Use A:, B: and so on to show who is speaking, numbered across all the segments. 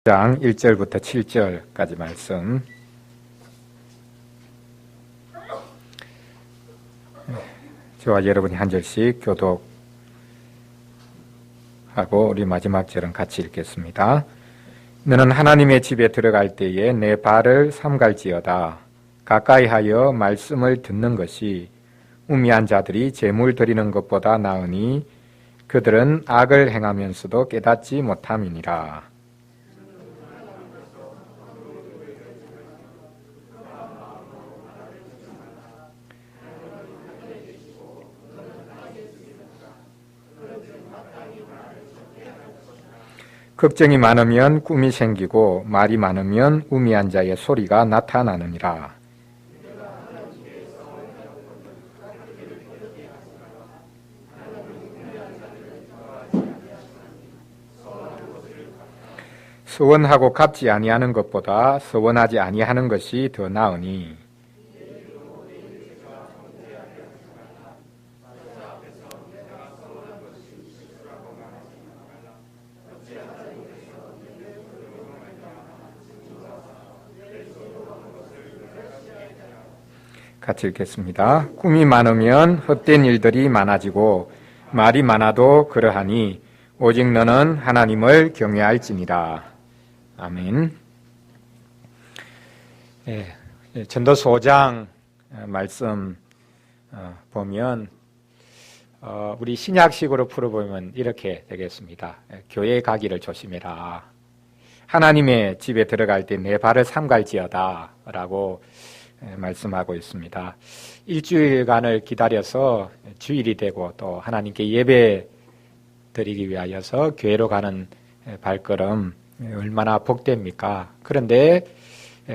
A: 장 1절부터 7절까지 말씀. 저와 여러분이 한 절씩 교독하고 우리 마지막 절은 같이 읽겠습니다. 너는 하나님의 집에 들어갈 때에 내 발을 삼갈지어다. 가까이 하여 말씀을 듣는 것이 우매한 자들이 제물 드리는 것보다 나으니 그들은 악을 행하면서도 깨닫지 못함이니라. 걱정이 많으면 꿈이 생기고 말이 많으면 우매한 자의 소리가 나타나느니라. 서원하고 갚지 아니하는 것보다 서원하지 아니하는 것이 더 나으니 같이 읽겠습니다. 꿈이 많으면 헛된 일들이 많아지고 말이 많아도 그러하니 오직 너는 하나님을 경외할지니라. 아멘. 전도서 5장 말씀 보면 우리 신약식으로 풀어보면 이렇게 되겠습니다. 교회 가기를 조심해라. 하나님의 집에 들어갈 때 내 발을 삼갈지어다 라고 말씀하고 있습니다. 일주일간을 기다려서 주일이 되고 또 하나님께 예배 드리기 위하여서 교회로 가는 발걸음 얼마나 복됩니까? 그런데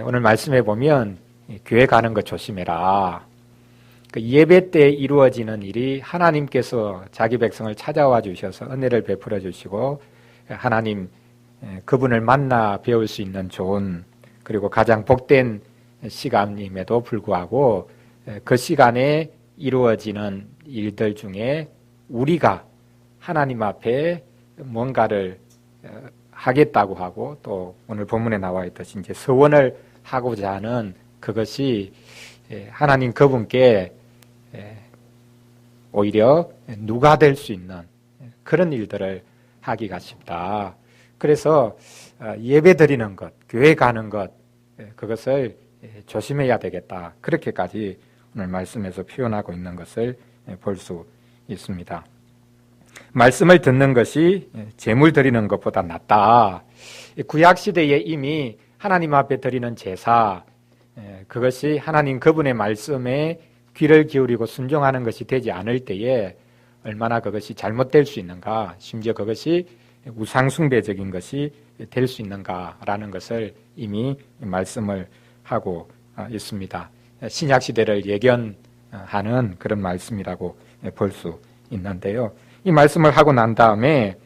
A: 오늘 말씀해 보면 교회 가는 거 조심해라. 예배 때 이루어지는 일이 하나님께서 자기 백성을 찾아와 주셔서 은혜를 베풀어 주시고 하나님 그분을 만나 배울 수 있는 좋은 그리고 가장 복된 시간임에도 불구하고 그 시간에 이루어지는 일들 중에 우리가 하나님 앞에 뭔가를 하겠다고 하고 또 오늘 본문에 나와 있듯이 이제 서원을 하고자 하는 그것이 하나님 그분께 오히려 누가 될 수 있는 그런 일들을 하기가 쉽다. 그래서 예배 드리는 것, 교회 가는 것 그것을 조심해야 되겠다. 그렇게까지 오늘 말씀에서 표현하고 있는 것을 볼 수 있습니다. 말씀을 듣는 것이 제물 드리는 것보다 낫다. 구약시대에 이미 하나님 앞에 드리는 제사, 그것이 하나님 그분의 말씀에 귀를 기울이고 순종하는 것이 되지 않을 때에 얼마나 그것이 잘못될 수 있는가, 심지어 그것이 우상숭배적인 것이 될 수 있는가라는 것을 이미 말씀을 하고 있습니다. 신약시대를 예견하는 그런 말씀이라고 볼 수 있는데요. 이 말씀을 하고 난 다음에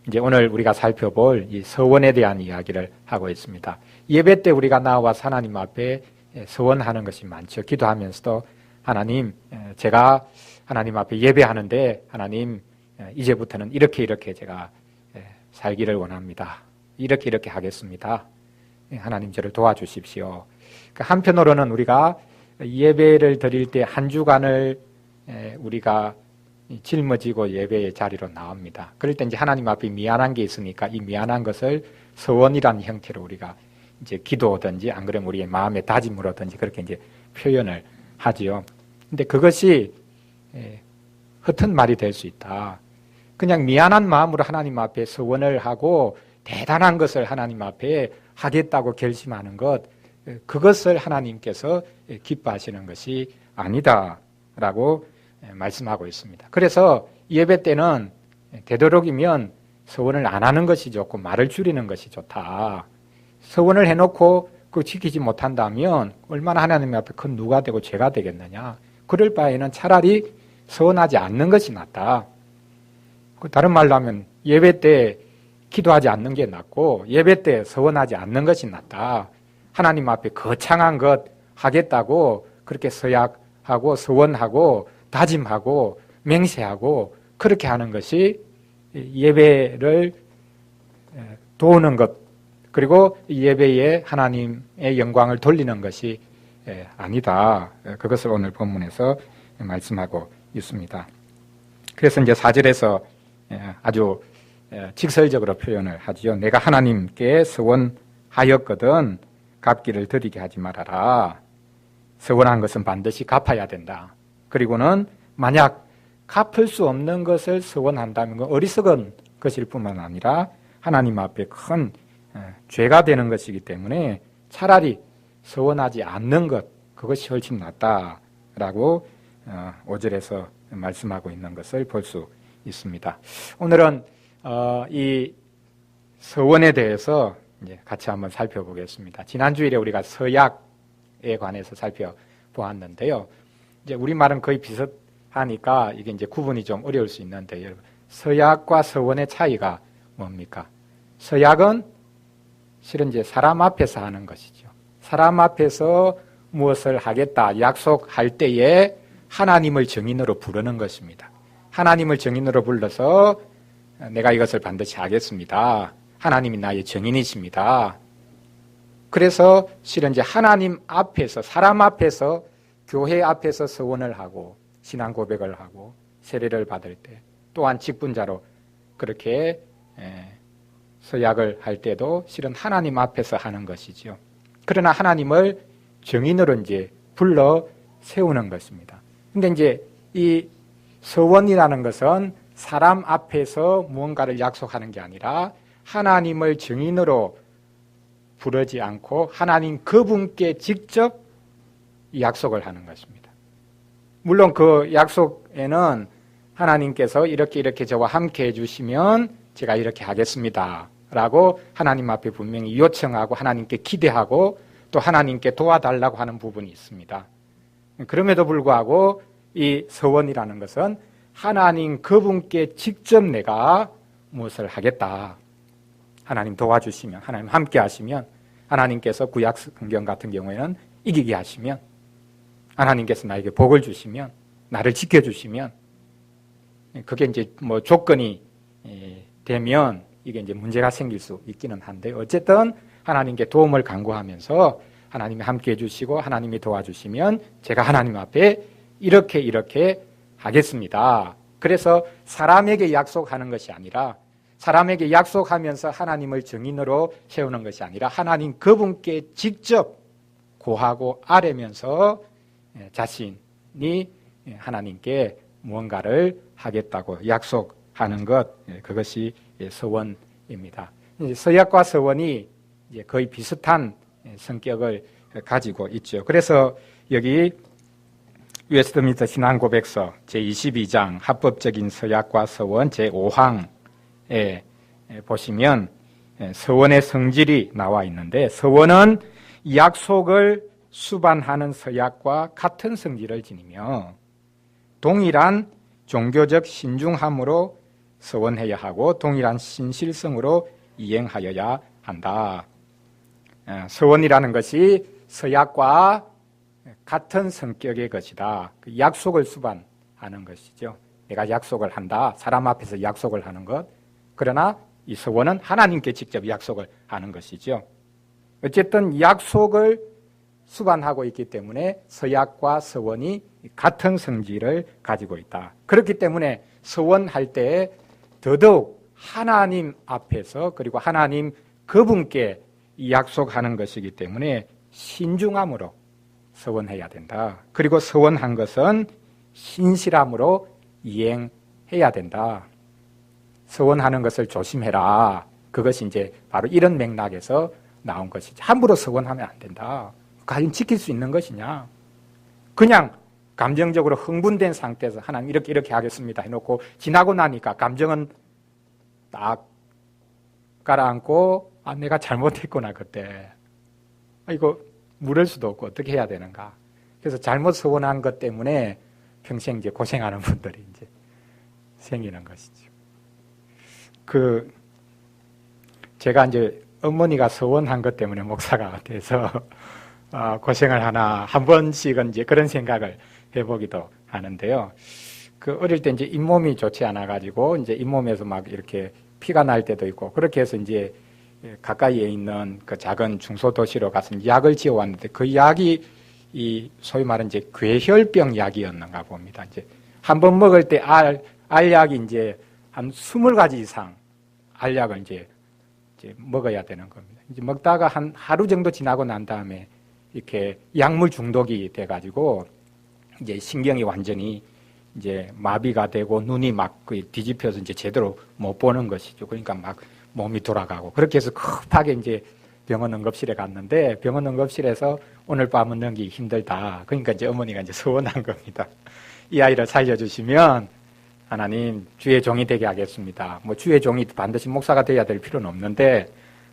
A: 이제 오늘 우리가 살펴볼 이 서원에 대한 이야기를 하고 있습니다. 예배 때 우리가 나와서 하나님 앞에 서원하는 것이 많죠. 기도하면서도 하나님, 제가 하나님 앞에 예배하는데 하나님 이제부터는 이렇게 제가 살기를 원합니다. 이렇게 하겠습니다. 하나님 저를 도와주십시오. 한편으로는 우리가 예배를 드릴 때 한 주간을 우리가 짊어지고 예배의 자리로 나옵니다. 그럴 때 이제 하나님 앞에 미안한 게 있으니까 이 미안한 것을 서원이라는 형태로 우리가 이제 기도든지 안 그러면 우리의 마음의 다짐으로든지 그렇게 이제 표현을 하지요. 근데 그것이 헛된 말이 될 수 있다. 그냥 미안한 마음으로 하나님 앞에 서원을 하고 대단한 것을 하나님 앞에 하겠다고 결심하는 것, 그것을 하나님께서 기뻐하시는 것이 아니다라고 말씀하고 있습니다. 그래서 예배 때는 되도록이면 서원을 안 하는 것이 좋고 말을 줄이는 것이 좋다. 서원을 해놓고 그거 지키지 못한다면 얼마나 하나님 앞에 큰 누가 되고 죄가 되겠느냐. 그럴 바에는 차라리 서원하지 않는 것이 낫다. 다른 말로 하면 예배 때 기도하지 않는 게 낫고 예배 때 서원하지 않는 것이 낫다. 하나님 앞에 거창한 것 하겠다고 그렇게 서약하고 서원하고 다짐하고 맹세하고 그렇게 하는 것이 예배를 도우는 것 그리고 이 예배에 하나님의 영광을 돌리는 것이 아니다. 그것을 오늘 본문에서 말씀하고 있습니다. 그래서 이제 4절에서 아주 직설적으로 표현을 하지요. 내가 하나님께 서원하였거든 갚기를 드리게 하지 말아라. 서원한 것은 반드시 갚아야 된다. 그리고는 만약 갚을 수 없는 것을 서원한다면 어리석은 것일 뿐만 아니라 하나님 앞에 큰 죄가 되는 것이기 때문에 차라리 서원하지 않는 것, 그것이 훨씬 낫다라고 5절에서 말씀하고 있는 것을 볼 수 있습니다. 오늘은 이 서원에 대해서 이제 같이 한번 살펴보겠습니다. 지난 주일에 우리가 서약에 관해서 살펴보았는데요. 이제 우리말은 거의 비슷하니까 이게 이제 구분이 좀 어려울 수 있는데, 여러분, 서약과 서원의 차이가 뭡니까? 서약은 실은 이제 사람 앞에서 하는 것이죠. 사람 앞에서 무엇을 하겠다, 약속할 때에 하나님을 증인으로 부르는 것입니다. 하나님을 증인으로 불러서 내가 이것을 반드시 하겠습니다. 하나님이 나의 증인이십니다. 그래서 실은 이제 하나님 앞에서, 사람 앞에서, 교회 앞에서 서원을 하고 신앙 고백을 하고 세례를 받을 때, 또한 직분자로 그렇게 서약을 할 때도 실은 하나님 앞에서 하는 것이죠. 그러나 하나님을 증인으로 이제 불러 세우는 것입니다. 근데 이제 이 서원이라는 것은 사람 앞에서 무언가를 약속하는 게 아니라 하나님을 증인으로 부르지 않고 하나님 그분께 직접 약속을 하는 것입니다. 물론 그 약속에는 하나님께서 이렇게 저와 함께 해주시면 제가 이렇게 하겠습니다 라고 하나님 앞에 분명히 요청하고 하나님께 기대하고 또 하나님께 도와달라고 하는 부분이 있습니다. 그럼에도 불구하고 이 서원이라는 것은 하나님 그분께 직접 내가 무엇을 하겠다, 하나님 도와주시면, 하나님 함께 하시면, 하나님께서 구약 성경 같은 경우에는 이기게 하시면, 하나님께서 나에게 복을 주시면, 나를 지켜주시면, 그게 이제 뭐 조건이 되면 이게 이제 문제가 생길 수 있기는 한데, 어쨌든 하나님께 도움을 간구하면서 하나님이 함께 해주시고 하나님이 도와주시면 제가 하나님 앞에 이렇게 하겠습니다. 그래서 사람에게 약속하는 것이 아니라, 사람에게 약속하면서 하나님을 증인으로 세우는 것이 아니라 하나님 그분께 직접 고하고 아뢰면서 자신이 하나님께 무언가를 하겠다고 약속하는 것, 그것이 서원입니다. 서약과 서원이 거의 비슷한 성격을 가지고 있죠. 그래서 여기 웨스트민스터 신앙고백서 제22장 합법적인 서약과 서원 제5항에 보시면 서원의 성질이 나와 있는데, 서원은 약속을 수반하는 서약과 같은 성질을 지니며 동일한 종교적 신중함으로 서원해야 하고 동일한 신실성으로 이행하여야 한다. 서원이라는 것이 서약과 같은 성격의 것이다. 그 약속을 수반하는 것이죠. 내가 약속을 한다. 사람 앞에서 약속을 하는 것. 그러나 이 서원은 하나님께 직접 약속을 하는 것이죠. 어쨌든 약속을 수반하고 있기 때문에 서약과 서원이 같은 성질을 가지고 있다. 그렇기 때문에 서원할 때 더더욱 하나님 앞에서, 그리고 하나님 그분께 약속하는 것이기 때문에 신중함으로 서원해야 된다. 그리고 서원한 것은 신실함으로 이행해야 된다. 서원하는 것을 조심해라. 그것이 이제 바로 이런 맥락에서 나온 것이지. 함부로 서원하면 안 된다. 과연 지킬 수 있는 것이냐? 그냥 감정적으로 흥분된 상태에서 하나님 이렇게 하겠습니다 해놓고 지나고 나니까 감정은 딱 가라앉고, 내가 잘못했구나 그때. 이거 물을 수도 없고 어떻게 해야 되는가? 그래서 잘못 서원한 것 때문에 평생 이제 고생하는 분들이 이제 생기는 것이죠. 제가 이제 어머니가 서원한 것 때문에 목사가 돼서 고생을 하나 한 번씩은 이제 그런 생각을 해보기도 하는데요. 어릴 때 이제 잇몸이 좋지 않아 가지고 이제 잇몸에서 막 이렇게 피가 날 때도 있고, 그렇게 해서 이제 가까이에 있는 그 작은 중소도시로 가서 약을 지어왔는데 그 약이 이 소위 말하는 이제 괴혈병 약이었는가 봅니다. 이제 한 번 먹을 때 알약이 이제 한 20가지 이상 알약을 이제 먹어야 되는 겁니다. 이제 먹다가 한 하루 정도 지나고 난 다음에 이렇게 약물 중독이 돼가지고 이제 신경이 완전히 이제 마비가 되고 눈이 막 뒤집혀서 이제 제대로 못 보는 것이죠. 그러니까 막 몸이 돌아가고 그렇게 해서 급하게 이제 병원 응급실에 갔는데 병원 응급실에서 오늘 밤은 넘기기 힘들다. 그러니까 이제 어머니가 이제 서원한 겁니다. 이 아이를 살려주시면 하나님 주의 종이 되게 하겠습니다. 뭐 주의 종이 반드시 목사가 돼야 될 필요는 없는데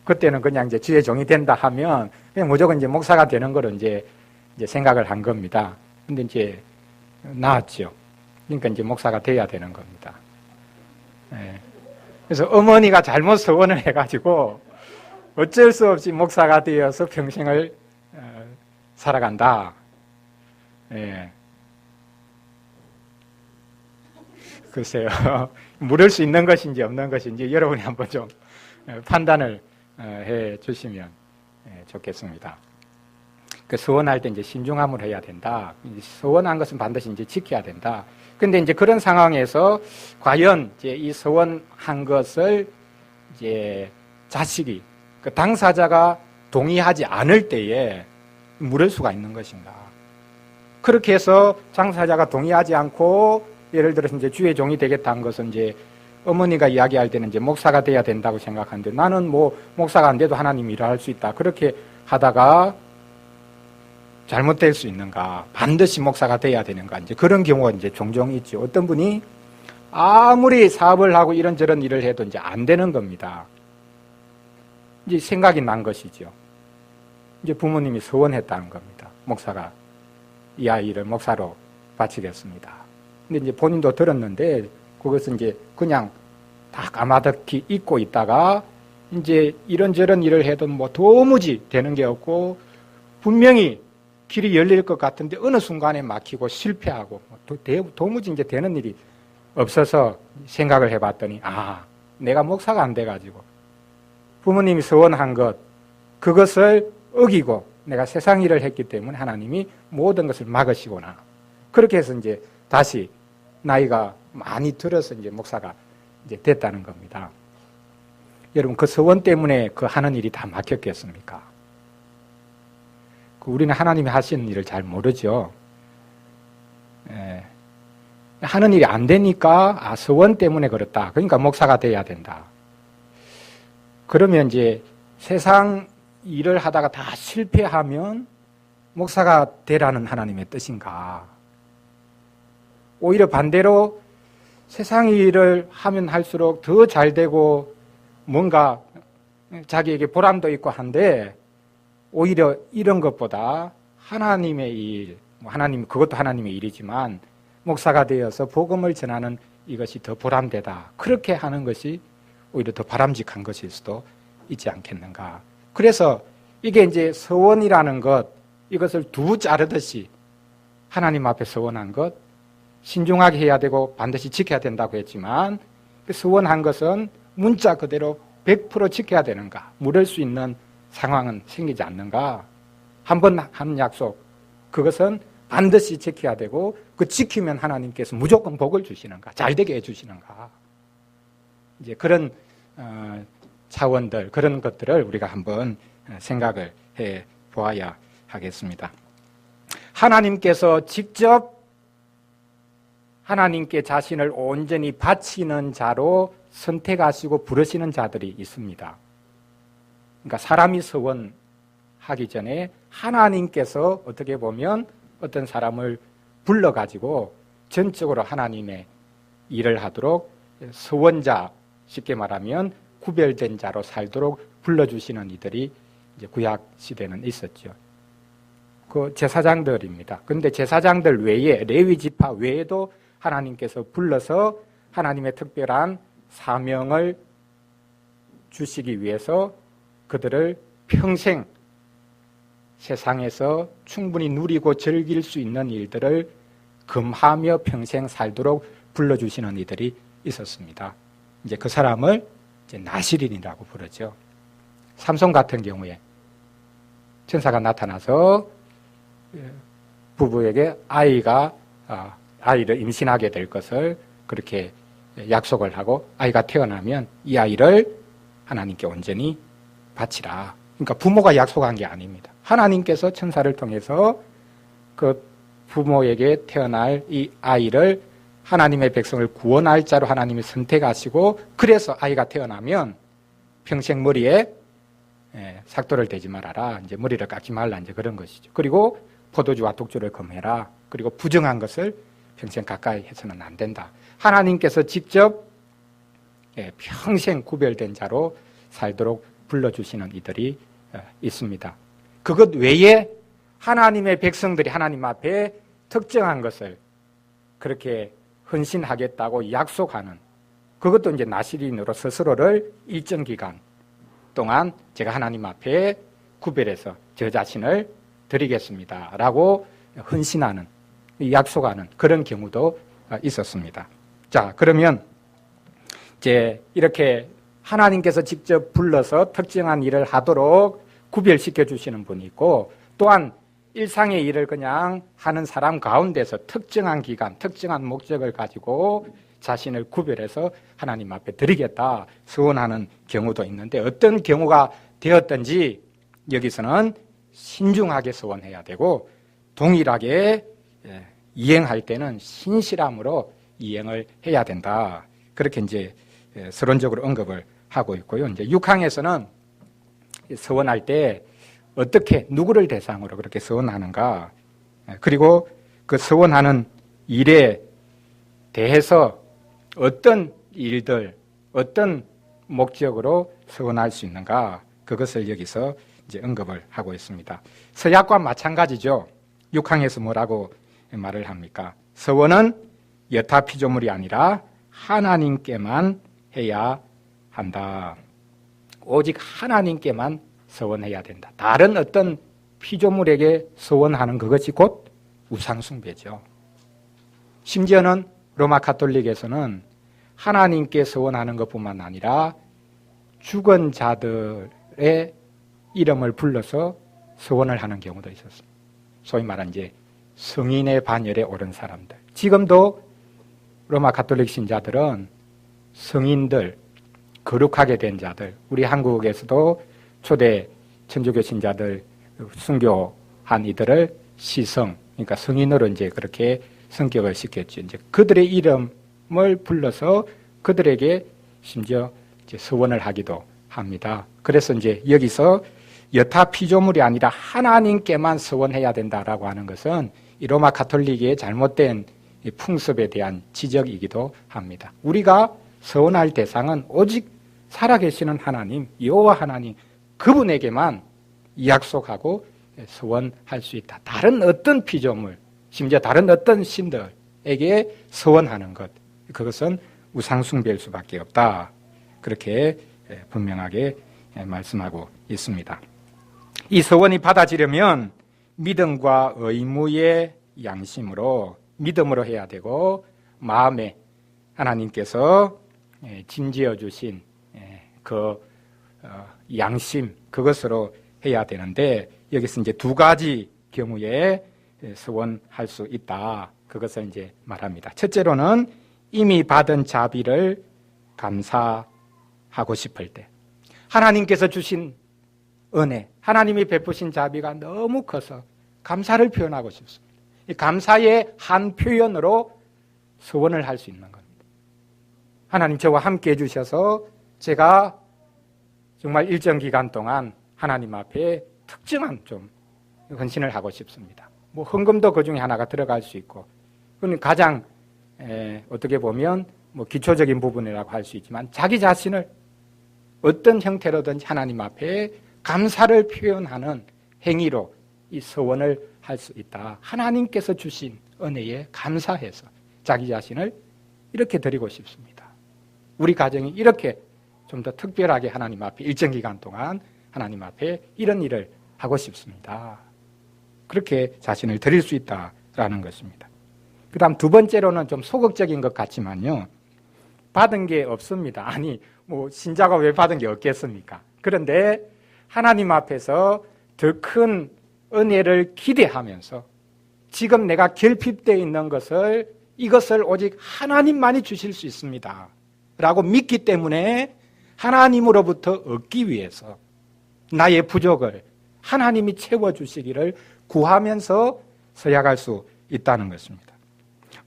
A: 그때는 그냥 이제 주의 종이 된다 하면 그냥 무조건 이제 목사가 되는 거로 이제 생각을 한 겁니다. 근데 이제 나았죠. 그러니까 이제 목사가 돼야 되는 겁니다. 예. 그래서 어머니가 잘못 서원을 해가지고 어쩔 수 없이 목사가 되어서 평생을 살아간다. 예. 글쎄요. 물을 수 있는 것인지 없는 것인지 여러분이 한번 좀 판단을 해 주시면 좋겠습니다. 그 서원할 때 이제 신중함을 해야 된다. 서원한 것은 반드시 이제 지켜야 된다. 근데 이제 그런 상황에서 과연 이제 이 서원한 것을 이제 자식이 그 당사자가 동의하지 않을 때에 물을 수가 있는 것인가? 그렇게 해서 당사자가 동의하지 않고 예를 들어서 이제 주의 종이 되겠다는 것은 이제 어머니가 이야기할 때는 이제 목사가 돼야 된다고 생각하는데 나는 뭐 목사가 안 돼도 하나님 일을 할 수 있다. 그렇게 하다가 잘못될 수 있는가? 반드시 목사가 돼야 되는가? 이제 그런 경우가 이제 종종 있죠. 어떤 분이 아무리 사업을 하고 이런저런 일을 해도 이제 안 되는 겁니다. 이제 생각이 난 것이죠. 이제 부모님이 서원했다는 겁니다. 목사가 이 아이를 목사로 바치겠습니다. 근데 이제 본인도 들었는데 그것은 이제 그냥 다 까마득히 잊고 있다가 이제 이런저런 일을 해도 뭐 도무지 되는 게 없고 분명히 길이 열릴 것 같은데 어느 순간에 막히고 실패하고 도무지 이제 되는 일이 없어서 생각을 해봤더니 내가 목사가 안 돼가지고 부모님이 서원한 것 그것을 어기고 내가 세상 일을 했기 때문에 하나님이 모든 것을 막으시구나. 그렇게 해서 이제 다시 나이가 많이 들어서 이제 목사가 이제 됐다는 겁니다. 여러분 그 서원 때문에 그 하는 일이 다 막혔겠습니까? 우리는 하나님이 하시는 일을 잘 모르죠. 하는 일이 안 되니까 서원 때문에 그렇다. 그러니까 목사가 돼야 된다. 그러면 이제 세상 일을 하다가 다 실패하면 목사가 되라는 하나님의 뜻인가? 오히려 반대로 세상 일을 하면 할수록 더 잘 되고 뭔가 자기에게 보람도 있고 한데 오히려 이런 것보다 하나님의 일, 하나님 그것도 하나님의 일이지만 목사가 되어서 복음을 전하는 이것이 더 보람되다. 그렇게 하는 것이 오히려 더 바람직한 것일 수도 있지 않겠는가. 그래서 이게 이제 서원이라는 것, 이것을 두부 자르듯이 하나님 앞에 서원한 것, 신중하게 해야 되고 반드시 지켜야 된다고 했지만 그 서원한 것은 문자 그대로 100% 지켜야 되는가? 물을 수 있는 상황은 생기지 않는가? 한 번 한 약속, 그것은 반드시 지켜야 되고 그 지키면 하나님께서 무조건 복을 주시는가? 잘 되게 해주시는가? 이제 그런 차원들, 그런 것들을 우리가 한번 생각을 해 보아야 하겠습니다. 하나님께서 직접 하나님께 자신을 온전히 바치는 자로 선택하시고 부르시는 자들이 있습니다. 그러니까 사람이 서원하기 전에 하나님께서 어떻게 보면 어떤 사람을 불러가지고 전적으로 하나님의 일을 하도록 서원자, 쉽게 말하면 구별된 자로 살도록 불러주시는 이들이 이제 구약 시대는 있었죠. 그 제사장들입니다. 그런데 제사장들 외에 레위 지파 외에도 하나님께서 불러서 하나님의 특별한 사명을 주시기 위해서 그들을 평생 세상에서 충분히 누리고 즐길 수 있는 일들을 금하며 평생 살도록 불러주시는 이들이 있었습니다. 이제 그 사람을 이제 나실인이라고 부르죠. 삼손 같은 경우에 천사가 나타나서 부부에게 아이를 임신하게 될 것을 그렇게 약속을 하고 아이가 태어나면 이 아이를 하나님께 온전히 바치라. 그러니까 부모가 약속한 게 아닙니다. 하나님께서 천사를 통해서 그 부모에게 태어날 이 아이를 하나님의 백성을 구원할 자로 하나님이 선택하시고 그래서 아이가 태어나면 평생 머리에 삭도를 대지 말아라. 이제 머리를 깎지 말라. 이제 그런 것이죠. 그리고 포도주와 독주를 금해라. 그리고 부정한 것을 평생 가까이 해서는 안 된다. 하나님께서 직접 평생 구별된 자로 살도록 불러주시는 이들이 있습니다. 그것 외에 하나님의 백성들이 하나님 앞에 특정한 것을 그렇게 헌신하겠다고 약속하는 그것도 이제 나시린으로 스스로를 일정 기간 동안 제가 하나님 앞에 구별해서 저 자신을 드리겠습니다 라고 헌신하는 약속하는 그런 경우도 있었습니다. 자, 그러면 이제 이렇게 하나님께서 직접 불러서 특정한 일을 하도록 구별시켜 주시는 분이 있고 또한 일상의 일을 그냥 하는 사람 가운데서 특정한 기간, 특정한 목적을 가지고 자신을 구별해서 하나님 앞에 드리겠다 서원하는 경우도 있는데 어떤 경우가 되었든지 여기서는 신중하게 서원해야 되고 동일하게 이행할 때는 신실함으로 이행을 해야 된다. 그렇게 이제 서론적으로 언급을 하고 있고요. 이제 6항에서는 서원할 때 어떻게 누구를 대상으로 그렇게 서원하는가 그리고 그 서원하는 일에 대해서 어떤 일들, 어떤 목적으로 서원할 수 있는가 그것을 여기서 이제 언급을 하고 있습니다. 서약과 마찬가지죠. 6항에서 뭐라고 말을 합니까? 서원은 여타 피조물이 아니라 하나님께만 해야 한다. 오직 하나님께만 서원해야 된다. 다른 어떤 피조물에게 서원하는 그것이 곧 우상숭배죠. 심지어는 로마 가톨릭에서는 하나님께 서원하는 것뿐만 아니라 죽은 자들의 이름을 불러서 서원을 하는 경우도 있었습니다. 소위 말한 이제 성인의 반열에 오른 사람들. 지금도 로마 가톨릭 신자들은 성인들, 거룩하게 된 자들, 우리 한국에서도 초대 천주교 신자들 순교한 이들을 시성, 그러니까 성인으로 이제 그렇게 성격을 시켰죠. 이제 그들의 이름을 불러서 그들에게 심지어 이제 서원을 하기도 합니다. 그래서 이제 여기서 여타 피조물이 아니라 하나님께만 서원해야 된다라고 하는 것은 이 로마 가톨릭의 잘못된 풍습에 대한 지적이기도 합니다. 우리가 서원할 대상은 오직 살아계시는 하나님, 여호와 하나님 그분에게만 약속하고 서원할 수 있다. 다른 어떤 피조물, 심지어 다른 어떤 신들에게 서원하는 것, 그것은 우상숭배일 수밖에 없다. 그렇게 분명하게 말씀하고 있습니다. 이 서원이 받아지려면 믿음과 의무의 양심으로 믿음으로 해야 되고 마음에 하나님께서 짐지어 주신 그 양심 그것으로 해야 되는데 여기서 이제 두 가지 경우에 서원할 수 있다. 그것을 이제 말합니다. 첫째로는 이미 받은 자비를 감사하고 싶을 때 하나님께서 주신 은혜, 하나님이 베푸신 자비가 너무 커서 감사를 표현하고 싶습니다. 이 감사의 한 표현으로 서원을 할 수 있는 겁니다. 하나님 저와 함께 해주셔서 제가 정말 일정 기간 동안 하나님 앞에 특정한 좀 헌신을 하고 싶습니다. 뭐 헌금도 그 중에 하나가 들어갈 수 있고 그건 가장 어떻게 보면 뭐 기초적인 부분이라고 할 수 있지만 자기 자신을 어떤 형태로든지 하나님 앞에 감사를 표현하는 행위로 이 서원을 할 수 있다. 하나님께서 주신 은혜에 감사해서 자기 자신을 이렇게 드리고 싶습니다. 우리 가정이 이렇게 좀 더 특별하게 하나님 앞에 일정 기간 동안 하나님 앞에 이런 일을 하고 싶습니다. 그렇게 자신을 드릴 수 있다라는 것입니다. 그 다음 두 번째로는 좀 소극적인 것 같지만요. 받은 게 없습니다. 아니, 뭐, 신자가 왜 받은 게 없겠습니까? 그런데 하나님 앞에서 더 큰 은혜를 기대하면서 지금 내가 결핍되어 있는 것을 이것을 오직 하나님만이 주실 수 있습니다 라고 믿기 때문에 하나님으로부터 얻기 위해서 나의 부족을 하나님이 채워주시기를 구하면서 서약할 수 있다는 것입니다.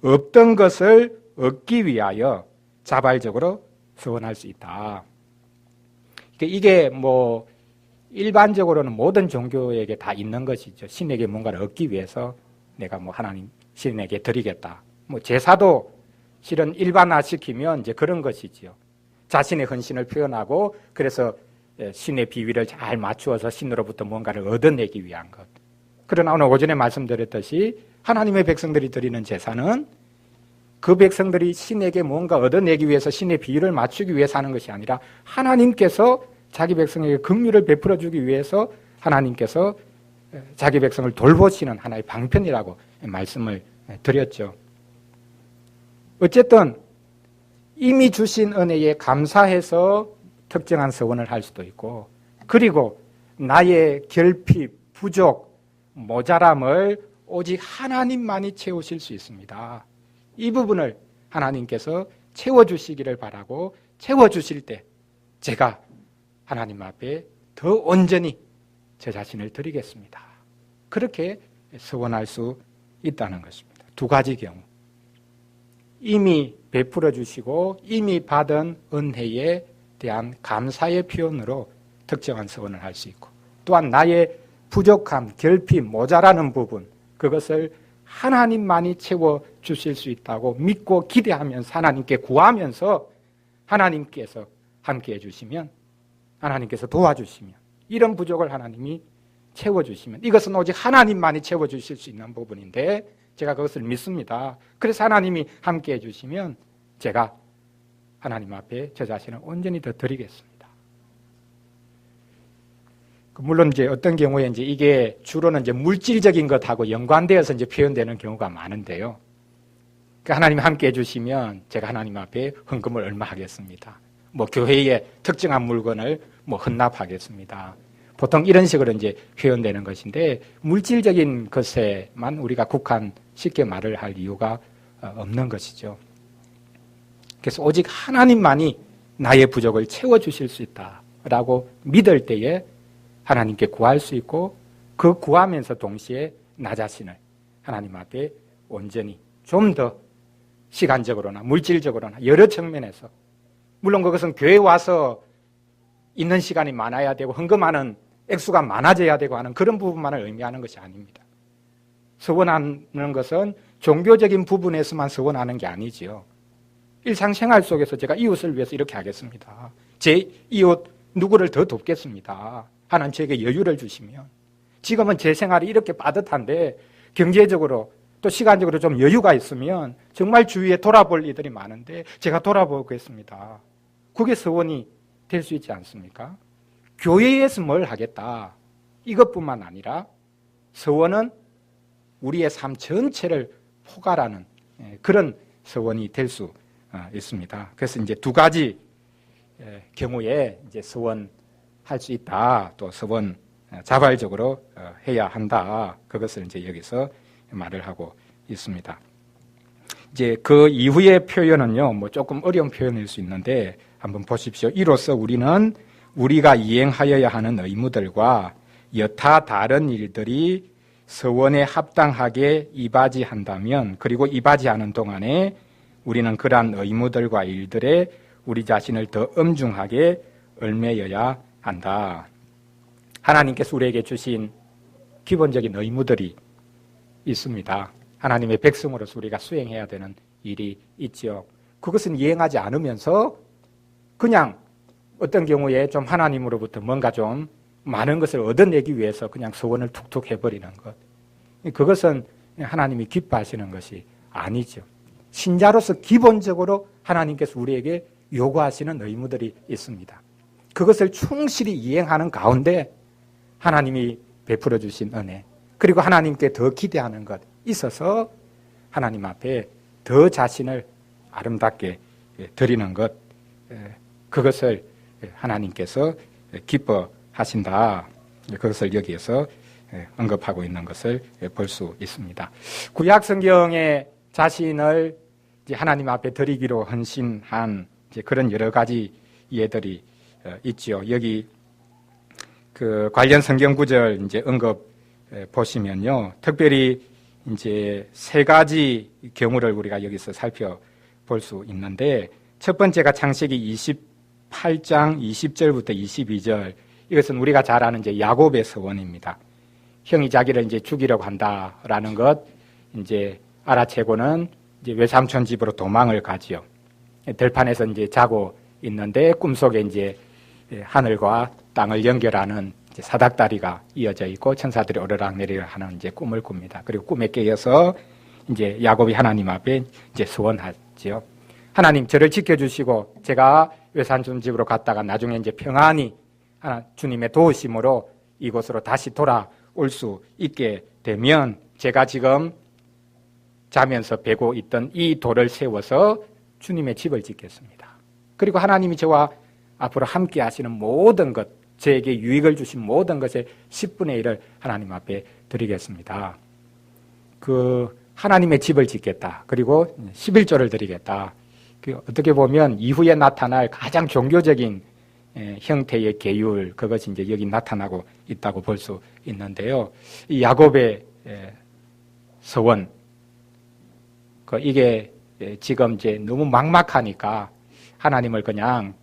A: 없던 것을 얻기 위하여 자발적으로 서원할 수 있다. 이게 뭐 일반적으로는 모든 종교에게 다 있는 것이죠. 신에게 뭔가를 얻기 위해서 내가 뭐 하나님 신에게 드리겠다. 뭐 제사도 실은 일반화시키면 이제 그런 것이지요. 자신의 헌신을 표현하고 그래서 신의 비위를 잘 맞추어서 신으로부터 뭔가를 얻어내기 위한 것. 그러나 오늘 오전에 말씀드렸듯이 하나님의 백성들이 드리는 제사는 그 백성들이 신에게 뭔가 얻어내기 위해서 신의 비위를 맞추기 위해서 하는 것이 아니라 하나님께서 자기 백성에게 긍휼을 베풀어 주기 위해서 하나님께서 자기 백성을 돌보시는 하나의 방편이라고 말씀을 드렸죠. 어쨌든 이미 주신 은혜에 감사해서 특정한 서원을 할 수도 있고 그리고 나의 결핍, 부족, 모자람을 오직 하나님만이 채우실 수 있습니다. 이 부분을 하나님께서 채워주시기를 바라고 채워주실 때 제가 하나님 앞에 더 온전히 제 자신을 드리겠습니다. 그렇게 서원할 수 있다는 것입니다. 두 가지 경우. 이미 베풀어 주시고 이미 받은 은혜에 대한 감사의 표현으로 특정한 서원을 할 수 있고 또한 나의 부족함, 결핍, 모자라는 부분 그것을 하나님만이 채워주실 수 있다고 믿고 기대하면서 하나님께 구하면서 하나님께서 함께해 주시면 하나님께서 도와주시면 이런 부족을 하나님이 채워주시면 이것은 오직 하나님만이 채워주실 수 있는 부분인데 제가 그것을 믿습니다. 그래서 하나님이 함께해 주시면 제가 하나님 앞에 저 자신을 온전히 더 드리겠습니다. 물론 이제 어떤 경우에 이제 이게 주로는 이제 물질적인 것하고 연관되어서 이제 표현되는 경우가 많은데요. 그러니까 하나님이 함께 해주시면 제가 하나님 앞에 헌금을 얼마 하겠습니다. 뭐 교회에 특정한 물건을 뭐 헌납하겠습니다. 보통 이런 식으로 이제 표현되는 것인데 물질적인 것에만 우리가 국한시켜 말을 할 이유가 없는 것이죠. 그래서 오직 하나님만이 나의 부족을 채워주실 수 있다라고 믿을 때에 하나님께 구할 수 있고 그 구하면서 동시에 나 자신을 하나님 앞에 온전히 좀 더 시간적으로나 물질적으로나 여러 측면에서 물론 그것은 교회에 와서 있는 시간이 많아야 되고 헌금하는 액수가 많아져야 되고 하는 그런 부분만을 의미하는 것이 아닙니다. 서원하는 것은 종교적인 부분에서만 서원하는 게 아니지요. 일상생활 속에서 제가 이웃을 위해서 이렇게 하겠습니다. 제 이웃 누구를 더 돕겠습니다. 하나님 저에게 여유를 주시면 지금은 제 생활이 이렇게 빠듯한데 경제적으로 또 시간적으로 좀 여유가 있으면 정말 주위에 돌아볼 일들이 많은데 제가 돌아보겠습니다. 그게 서원이 될 수 있지 않습니까? 교회에서 뭘 하겠다 이것뿐만 아니라 서원은 우리의 삶 전체를 포괄하는 그런 서원이 될 수 있습니다. 그래서 이제 두 가지 경우에 이제 서원할 수 있다. 또 서원 자발적으로 해야 한다. 그것을 이제 여기서 말을 하고 있습니다. 이제 그 이후의 표현은요, 뭐 조금 어려운 표현일 수 있는데 한번 보십시오. 이로써 우리는 우리가 이행하여야 하는 의무들과 여타 다른 일들이 서원에 합당하게 이바지한다면 그리고 이바지하는 동안에 우리는 그러한 의무들과 일들에 우리 자신을 더 엄중하게 얽매여야 한다. 하나님께서 우리에게 주신 기본적인 의무들이 있습니다. 하나님의 백성으로서 우리가 수행해야 되는 일이 있죠. 그것은 이행하지 않으면서 그냥 어떤 경우에 좀 하나님으로부터 뭔가 좀 많은 것을 얻어내기 위해서 그냥 소원을 툭툭 해버리는 것. 그것은 하나님이 기뻐하시는 것이 아니죠. 신자로서 기본적으로 하나님께서 우리에게 요구하시는 의무들이 있습니다. 그것을 충실히 이행하는 가운데 하나님이 베풀어 주신 은혜 그리고 하나님께 더 기대하는 것 있어서 하나님 앞에 더 자신을 아름답게 드리는 것 그것을 하나님께서 기뻐하시는 하신다. 그것을 여기에서 언급하고 있는 것을 볼 수 있습니다. 구약 성경에 자신을 하나님 앞에 드리기로 헌신한 그런 여러 가지 예들이 있죠. 여기 그 관련 성경 구절 이제 언급 보시면요. 특별히 이제 세 가지 경우를 우리가 여기서 살펴볼 수 있는데, 첫 번째가 창세기 28장 20절부터 22절. 이것은 우리가 잘 아는 이제 야곱의 서원입니다. 형이 자기를 이제 죽이려고 한다라는 것 이제 알아채고는 이제 외삼촌 집으로 도망을 가지요. 들판에서 이제 자고 있는데 꿈속에 이제 하늘과 땅을 연결하는 이제 사닥다리가 이어져 있고 천사들이 오르락내리락 하는 이제 꿈을 꿉니다. 그리고 꿈에 깨어서 이제 야곱이 하나님 앞에 이제 소원하지요. 하나님, 저를 지켜주시고 제가 외삼촌 집으로 갔다가 나중에 이제 평안히 주님의 도우심으로 이곳으로 다시 돌아올 수 있게 되면 제가 지금 자면서 베고 있던 이 돌을 세워서 주님의 집을 짓겠습니다. 그리고 하나님이 저와 앞으로 함께 하시는 모든 것, 저에게 유익을 주신 모든 것의 10분의 1을 하나님 앞에 드리겠습니다. 그 하나님의 집을 짓겠다. 그리고 11조를 드리겠다. 어떻게 보면 이후에 나타날 가장 종교적인 형태의 계율, 그것이 이제 여기 나타나고 있다고 볼 수 있는데요. 이 야곱의 서원, 이게 지금 이제 너무 막막하니까 하나님을 그냥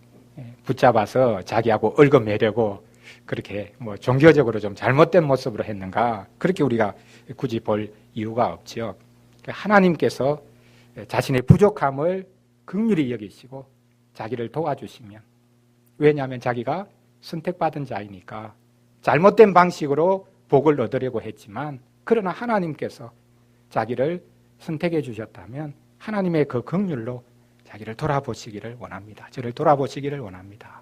A: 붙잡아서 자기하고 얽어매려고 그렇게 뭐 종교적으로 좀 잘못된 모습으로 했는가, 그렇게 우리가 굳이 볼 이유가 없지요. 하나님께서 자신의 부족함을 긍휼히 여기시고 자기를 도와주시면, 왜냐하면 자기가 선택받은 자이니까 잘못된 방식으로 복을 얻으려고 했지만, 그러나 하나님께서 자기를 선택해 주셨다면 하나님의 그 긍휼로 자기를 돌아보시기를 원합니다. 저를 돌아보시기를 원합니다.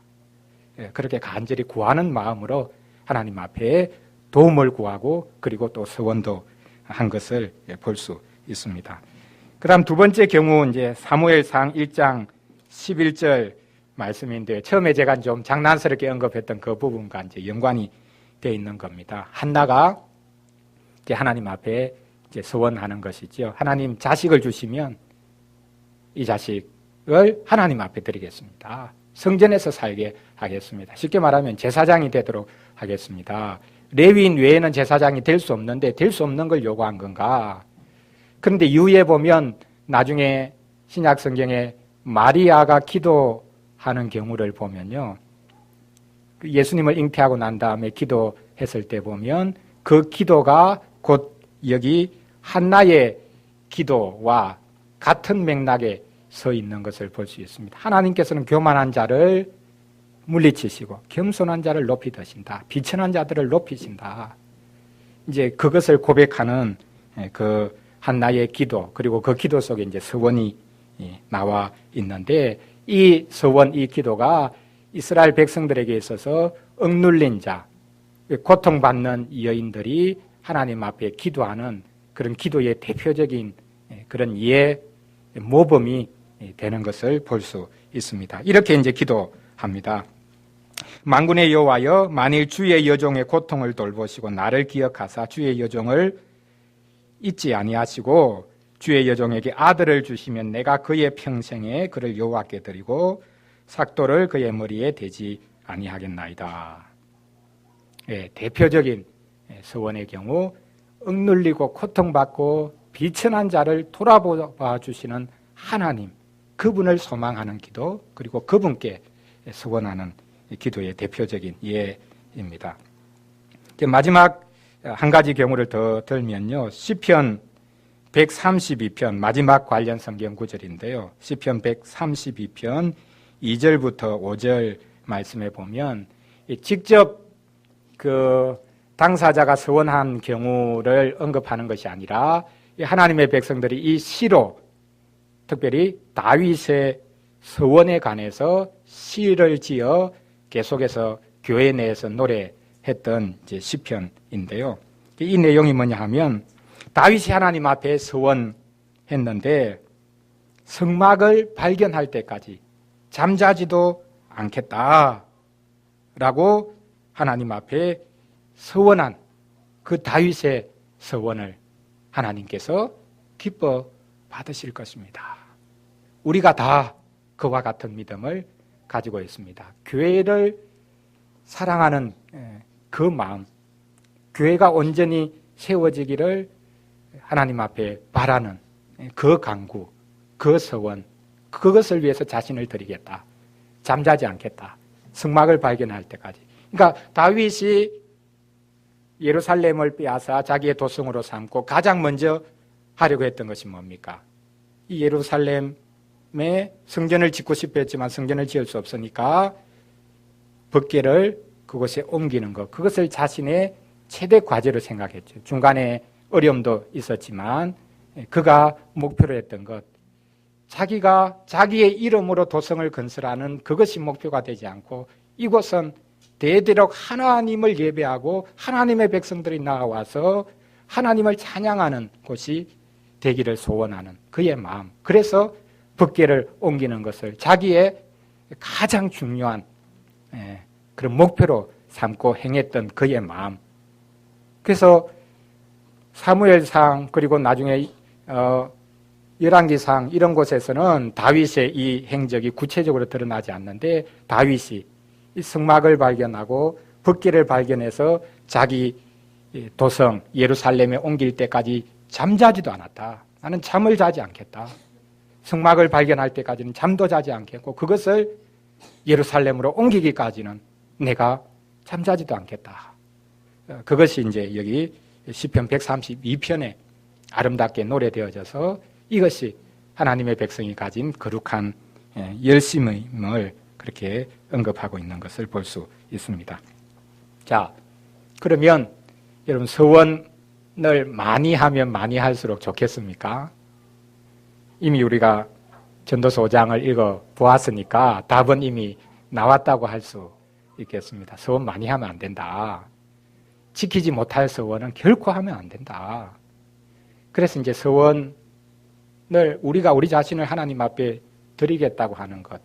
A: 그렇게 간절히 구하는 마음으로 하나님 앞에 도움을 구하고 그리고 또 서원도 한 것을 볼 수 있습니다. 그 다음 두 번째 경우 이제 사무엘상 1장 11절 말씀인데, 처음에 제가 좀 장난스럽게 언급했던 그 부분과 이제 연관이 되어 있는 겁니다. 한나가 이제 하나님 앞에 이제 서원하는 것이죠. 하나님, 자식을 주시면 이 자식을 하나님 앞에 드리겠습니다. 성전에서 살게 하겠습니다. 쉽게 말하면 제사장이 되도록 하겠습니다. 레위인 외에는 제사장이 될 수 없는데 될 수 없는 걸 요구한 건가? 그런데 이후에 보면 나중에 신약 성경에 마리아가 기도하는 경우를 보면요, 예수님을 잉태하고 난 다음에 기도했을 때 보면 그 기도가 곧 여기 한나의 기도와 같은 맥락에 서 있는 것을 볼 수 있습니다. 하나님께서는 교만한 자를 물리치시고 겸손한 자를 높이 드신다. 비천한 자들을 높이신다. 이제 그것을 고백하는 그 한나의 기도, 그리고 그 기도 속에 이제 서원이 나와 있는데, 이 서원, 이 기도가 이스라엘 백성들에게 있어서 억눌린 자, 고통받는 여인들이 하나님 앞에 기도하는 그런 기도의 대표적인 그런 모범이 되는 것을 볼 수 있습니다. 이렇게 이제 기도합니다. 만군의 여호와여, 만일 주의 여종의 고통을 돌보시고 나를 기억하사 주의 여종을 잊지 아니하시고 주의 여종에게 아들을 주시면 내가 그의 평생에 그를 여호와께 드리고 삭도를 그의 머리에 대지 아니하겠나이다. 대표적인 서원의 경우 억눌리고 고통받고 비천한 자를 돌아봐 주시는 하나님, 그분을 소망하는 기도, 그리고 그분께 서원하는 기도의 대표적인 예입니다. 마지막 한 가지 경우를 더 들면요, 시편 132편 마지막 관련 성경 구절인데요. 시편 132편 2절부터 5절 말씀에 보면 직접 그 당사자가 서원한 경우를 언급하는 것이 아니라 하나님의 백성들이 이 시로, 특별히 다윗의 서원에 관해서 시를 지어 계속해서 교회 내에서 노래했던 이제 시편인데요. 이 내용이 뭐냐 하면, 다윗이 하나님 앞에 서원했는데 성막을 발견할 때까지 잠자지도 않겠다라고 하나님 앞에 서원한 그 다윗의 서원을 하나님께서 기뻐 받으실 것입니다. 우리가 다 그와 같은 믿음을 가지고 있습니다. 교회를 사랑하는 그 마음, 교회가 온전히 세워지기를 하나님 앞에 바라는 그 간구, 그 서원, 그것을 위해서 자신을 드리겠다. 잠자지 않겠다. 성막을 발견할 때까지. 그러니까 다윗이 예루살렘을 빼앗아 자기의 도성으로 삼고 가장 먼저 하려고 했던 것이 뭡니까? 이 예루살렘에 성전을 짓고 싶어 했지만 성전을 지을 수 없으니까 법궤를 그곳에 옮기는 것, 그것을 자신의 최대 과제로 생각했죠. 중간에 어려움도 있었지만 그가 목표로 했던 것, 자기가 자기의 이름으로 도성을 건설하는 그것이 목표가 되지 않고 이곳은 대대로 하나님을 예배하고 하나님의 백성들이 나와서 하나님을 찬양하는 곳이 되기를 소원하는 그의 마음, 그래서 법궤를 옮기는 것을 자기의 가장 중요한 그런 목표로 삼고 행했던 그의 마음. 그래서 사무엘상 그리고 나중에 열왕기상 이런 곳에서는 다윗의 이 행적이 구체적으로 드러나지 않는데 다윗이 이 성막을 발견하고 법궤를 발견해서 자기 도성 예루살렘에 옮길 때까지 잠자지도 않았다. 나는 잠을 자지 않겠다. 성막을 발견할 때까지는 잠도 자지 않겠고 그것을 예루살렘으로 옮기기까지는 내가 잠자지도 않겠다. 그것이 이제 여기 시편 132편에 아름답게 노래되어져서 이것이 하나님의 백성이 가진 거룩한 열심임을 그렇게 언급하고 있는 것을 볼 수 있습니다. 자, 그러면 여러분 서원을 많이 하면 많이 할수록 좋겠습니까? 이미 우리가 전도서 5장을 읽어 보았으니까 답은 이미 나왔다고 할 수 있겠습니다. 서원 많이 하면 안 된다. 지키지 못할 서원은 결코 하면 안 된다. 그래서 이제 서원을 우리가 우리 자신을 하나님 앞에 드리겠다고 하는 것,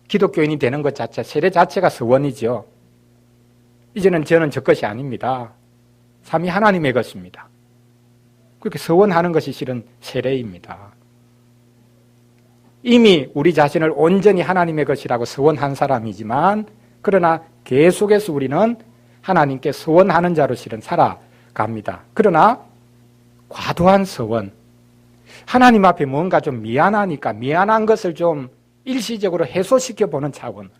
A: 기독교인이 되는 것 자체, 세례 자체가 서원이죠. 이제는 저는 저 것이 아닙니다. 삼위 하나님의 것입니다. 그렇게 서원하는 것이 실은 세례입니다. 이미 우리 자신을 온전히 하나님의 것이라고 서원한 사람이지만 그러나 계속해서 우리는 하나님께 서원하는 자로 실은 살아갑니다. 그러나 과도한 서원, 하나님 앞에 뭔가 좀 미안하니까 미안한 것을 좀 일시적으로 해소시켜보는 차원으로,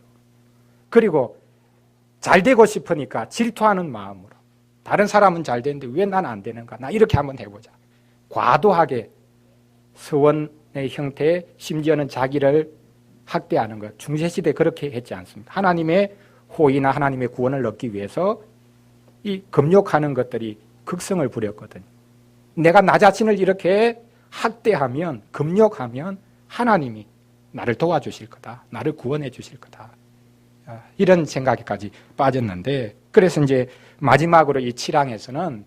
A: 그리고 잘 되고 싶으니까 질투하는 마음으로, 다른 사람은 잘 되는데 왜 난 안 되는가, 나 이렇게 한번 해보자. 과도하게 서원의 형태에 심지어는 자기를 학대하는 것, 중세시대에 그렇게 했지 않습니까? 하나님의 호의나 하나님의 구원을 얻기 위해서 이 금욕하는 것들이 극성을 부렸거든요. 내가 나 자신을 이렇게 학대하면, 금욕하면 하나님이 나를 도와주실 거다. 나를 구원해 주실 거다. 이런 생각에까지 빠졌는데, 그래서 이제 마지막으로 이 7항에서는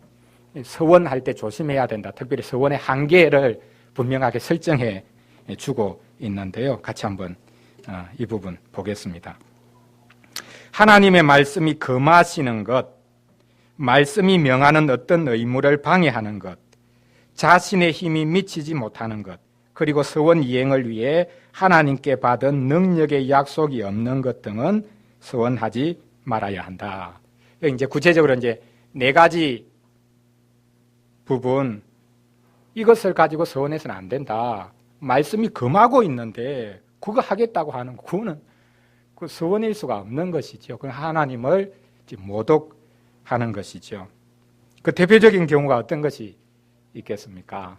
A: 서원할 때 조심해야 된다. 특별히 서원의 한계를 분명하게 설정해 주고 있는데요. 같이 한번 이 부분 보겠습니다. 하나님의 말씀이 금하시는 것, 말씀이 명하는 어떤 의무를 방해하는 것, 자신의 힘이 미치지 못하는 것, 그리고 서원 이행을 위해 하나님께 받은 능력의 약속이 없는 것 등은 서원하지 말아야 한다. 이제 구체적으로 이제 4가지 부분, 이것을 가지고 서원해서는 안 된다. 말씀이 금하고 있는데 그거 하겠다고 하는 거, 그거는 그 서원일 수가 없는 것이죠. 그 하나님을 모독하는 것이죠. 그 대표적인 경우가 어떤 것이 있겠습니까?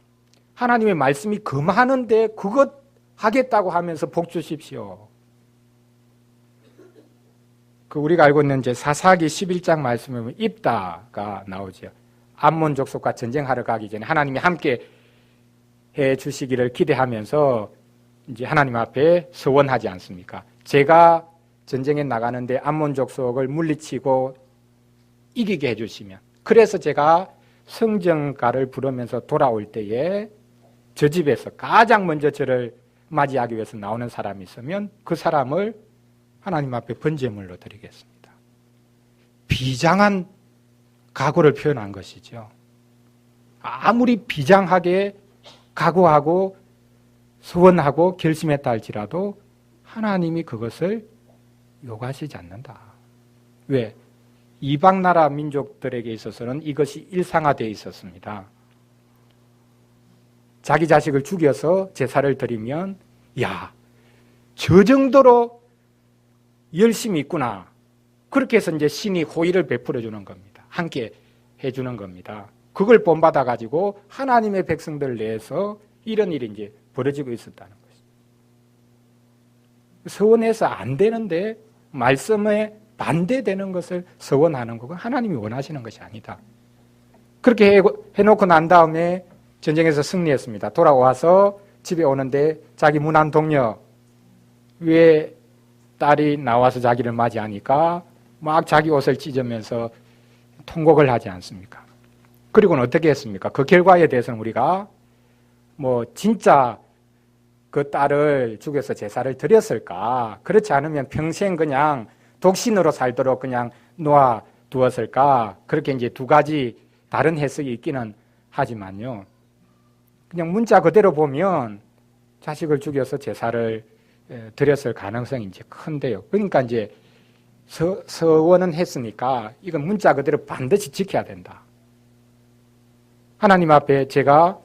A: 하나님의 말씀이 금하는데 그것 하겠다고 하면서 복 주십시오. 그 우리가 알고 있는 이제 사사기 11장 말씀에 보면 입다가 나오죠. 암몬 족속과 전쟁하러 가기 전에 하나님이 함께 해 주시기를 기대하면서 이제 하나님 앞에 서원하지 않습니까? 제가 전쟁에 나가는데 암몬 족속을 물리치고 이기게 해주시면, 그래서 제가 성전가를 부르면서 돌아올 때에 저 집에서 가장 먼저 저를 맞이하기 위해서 나오는 사람이 있으면 그 사람을 하나님 앞에 번제물로 드리겠습니다. 비장한 각오를 표현한 것이죠. 아무리 비장하게 각오하고 소원하고 결심했다 할지라도 하나님이 그것을 요구하시지 않는다. 왜? 이방 나라 민족들에게 있어서는 이것이 일상화되어 있었습니다. 자기 자식을 죽여서 제사를 드리면 야, 저 정도로 열심이 있구나. 그렇게 해서 이제 신이 호의를 베풀어 주는 겁니다. 함께 해주는 겁니다. 그걸 본받아 가지고 하나님의 백성들 내에서 이런 일이 이제 벌어지고 있었다는 것이죠. 서원해서 안 되는데 말씀에 반대되는 것을 서원하는 거고 하나님이 원하시는 것이 아니다. 그렇게 해놓고 난 다음에 전쟁에서 승리했습니다. 돌아와서 집에 오는데 자기 문안 동료 왜 딸이 나와서 자기를 맞이하니까 막 자기 옷을 찢으면서 통곡을 하지 않습니까? 그리고는 어떻게 했습니까? 그 결과에 대해서는 우리가 진짜 그 딸을 죽여서 제사를 드렸을까? 그렇지 않으면 평생 그냥 독신으로 살도록 그냥 놓아두었을까? 그렇게 이제 두 가지 다른 해석이 있기는 하지만요. 그냥 문자 그대로 보면 자식을 죽여서 제사를 드렸을 가능성이 이제 큰데요. 그러니까 이제 서원은 했으니까 이건 문자 그대로 반드시 지켜야 된다. 하나님 앞에 제가